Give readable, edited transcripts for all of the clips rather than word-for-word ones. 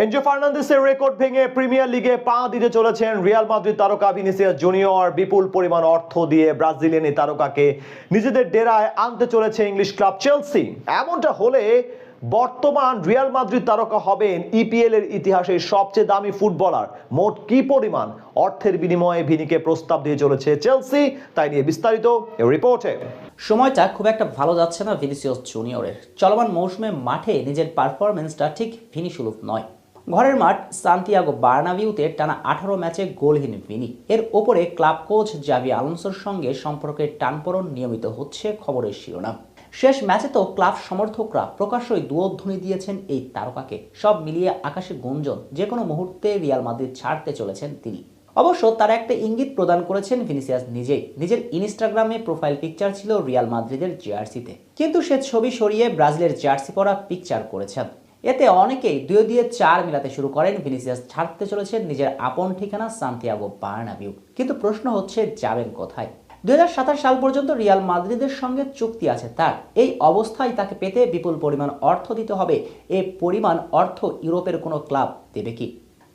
Enzo ফার্নান্দেসের record ভেঙে premier লিগে পা দিতে চলেছেন রিয়াল মাদ্রিদ তারকা ভিনিসিয়াস জুনিয়র। বিপুল পরিমাণ অর্থ দিয়ে ব্রাজিলিয়ান এই তারকাকে নিজেদের ডেরায় আনতে চলেছে ইংলিশ ক্লাব চেলসি। এমনটা হলে বর্তমান রিয়াল মাদ্রিদ তারকা হবেন ইপিএল এর ইতিহাসের সবচেয়ে দামি ফুটবলার। মোট কি পরিমাণ অর্থের বিনিময়ে ভিনিকে প্রস্তাব দিয়ে চলেছে চেলসি, তাই নিয়ে বিস্তারিত রিপোর্টে। সময়টা খুব একটা ভালো যাচ্ছে না ভিনিসিয়াস জুনিয়রের। চলমান মৌসুমে মাঠে নিজের পারফরমেন্সটা ঠিক ভিনিসুলভ নয়। ঘরের মাঠ সান্তিয়াগো বার্নাবিউতে টানা 18 ম্যাচে গোলহীন ভিনি। এর ওপরে ক্লাব কোচ জাভি আলোনসোর সঙ্গে সম্পর্কের টানপোড়েন নিয়মিত হচ্ছে খবরের শিরোনাম। শেষ ম্যাচে তো ক্লাব সমর্থকরা প্রকাশ্যই দুয়োধ্বনি দিয়েছেন এই তারকাকে। সব মিলিয়ে আকাশে গুঞ্জন, যে কোনো মুহূর্তে রিয়াল মাদ্রিদ ছাড়তে চলেছেন তিনি। অবশ্য তার একটা ইঙ্গিত প্রদান করেছেন ভিনিসিয়াস নিজেই। নিজের ইনস্টাগ্রামে প্রোফাইল পিকচার ছিল রিয়াল মাদ্রিদের জার্সিতে, কিন্তু সে ছবি সরিয়ে ব্রাজিলের জার্সি পরা পিকচার করেছেন। এতে অনেকেই 2 দিয়ে 4 মিলাতে শুরু করেন। ভিনিসিয়াস ছাড়তে চলেছেন নিজের আপন ঠিকানা সান্তিয়াগো বার্নাবিউ। কিন্তু প্রশ্ন হচ্ছে, যাবেন কোথায়? 2027 সাল পর্যন্ত রিয়াল মাদ্রিদের সঙ্গে চুক্তি আছে তার। এই অবস্থায় তাকে পেতে বিপুল পরিমাণ অর্থ দিতে হবে। এই পরিমাণ অর্থ ইউরোপের কোনো ক্লাব দেবে কি?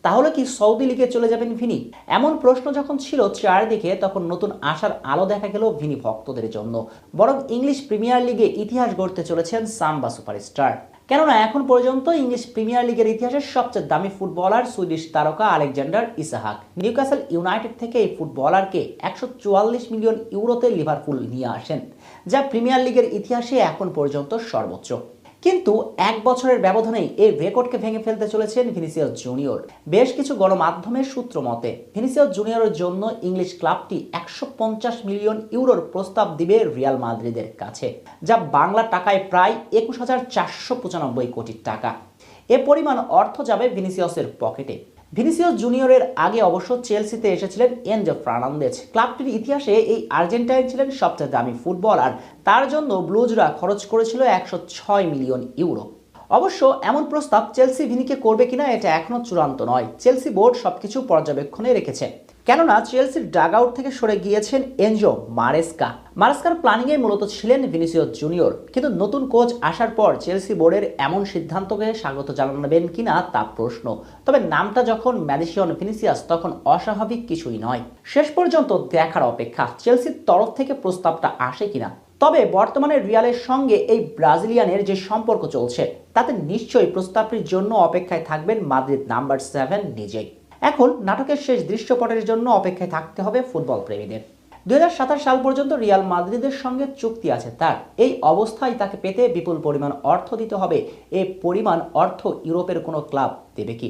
তাহলে কি সৌদি লিগে চলে যাবেন ভিনি? এমন প্রশ্ন যখন ছিল চারদিকে, তখন নতুন আশার আলো দেখা গেল ভিনি ভক্তদের জন্য। বরং ইংলিশ প্রিমিয়ার লিগে ইতিহাস গড়তে চলেছেন সাম্বা সুপারস্টার। কেননা এখন পর্যন্ত ইংলিশ প্রিমিয়ার লিগের ইতিহাসের সবচেয়ে দামি ফুটবলার সুইডিশ তারকা আলেকজান্ডার ইসাহাক নিউক্যাসল ইউনাইটেড থেকে এই ফুটবলারকে 144 মিলিয়ন ইউরোতে লিভারপুল নিয়ে আসেন, যা প্রিমিয়ার লিগের ইতিহাসে এখন পর্যন্ত সর্বোচ্চ। কিন্তু 1 বছরের ব্যবধানেই এই রেকর্ডকে ভেঙে ফেলতে চলেছেন ভিনিসিয়াস জুনিয়র। বেশ কিছু গণমাধ্যমের সূত্র মতে ভিনিসিয়াস জুনিয়রের জন্য ইংলিশ ক্লাবটি 150 মিলিয়ন ইউরোর প্রস্তাব দিবে রিয়াল মাদ্রিদের কাছে, যা বাংলা টাকায় প্রায় 21,495 কোটি টাকা। এ পরিমাণ অর্থ যাবে ভিনিসিয়াসের পকেটে। ভিনিসিয়াস জুনিয়রের আগে অবশ্য চেলসিতে এসেছিলেন এনজো ফার্নান্দেজ। ক্লাবটির ইতিহাসে এই আর্জেন্টাইন ছিলেন সবচেয়ে দামি ফুটবলার। তার জন্য ব্লুজরা খরচ করেছিল 106 মিলিয়ন ইউরো। অবশ্য এমন প্রস্তাব চেলসি ভিনিকে করবে কিনা এটা এখনো চূড়ান্ত নয়। চেলসি বোর্ড সবকিছু পর্যবেক্ষণে রেখেছে, কেননা চেলসির ডাগ আউট থেকে সরে গিয়েছেন এনজো মারেস্কার প্ল্যানিংয়ে মূলত ছিলেন ভিনিসিয়াস জুনিয়র। কিন্তু নতুন কোচ আসার পর চেলসি বোর্ডের এমন সিদ্ধান্তকে স্বাগত জানাবেন কিনা তা প্রশ্ন। তবে নামটা যখন ম্যাডিসন ভিনিসিয়াস, তখন অস্বাভাবিক কিছুই নয়। শেষ পর্যন্ত দেখার অপেক্ষা চেলসির তরফ থেকে প্রস্তাবটা আসে কিনা। তবে বর্তমানে রিয়ালের সঙ্গে এই ব্রাজিলিয়ানের যে সম্পর্ক চলছে, তাতে নিশ্চয়ই প্রস্তাবটির জন্য অপেক্ষায় থাকবেন মাদ্রিদ নাম্বার 7 নিজেই। এখন নাটকের শেষ দৃশ্যপটের জন্য অপেক্ষায় থাকতে হবে ফুটবল প্রেমীদের। 2027 সাল পর্যন্ত রিয়াল মাদ্রিদের সঙ্গে চুক্তি আছে তার। এই অবস্থায় তাকে পেতে বিপুল পরিমাণ অর্থ দিতে হবে। এই পরিমাণ অর্থ ইউরোপের কোনো ক্লাব দেবে কি?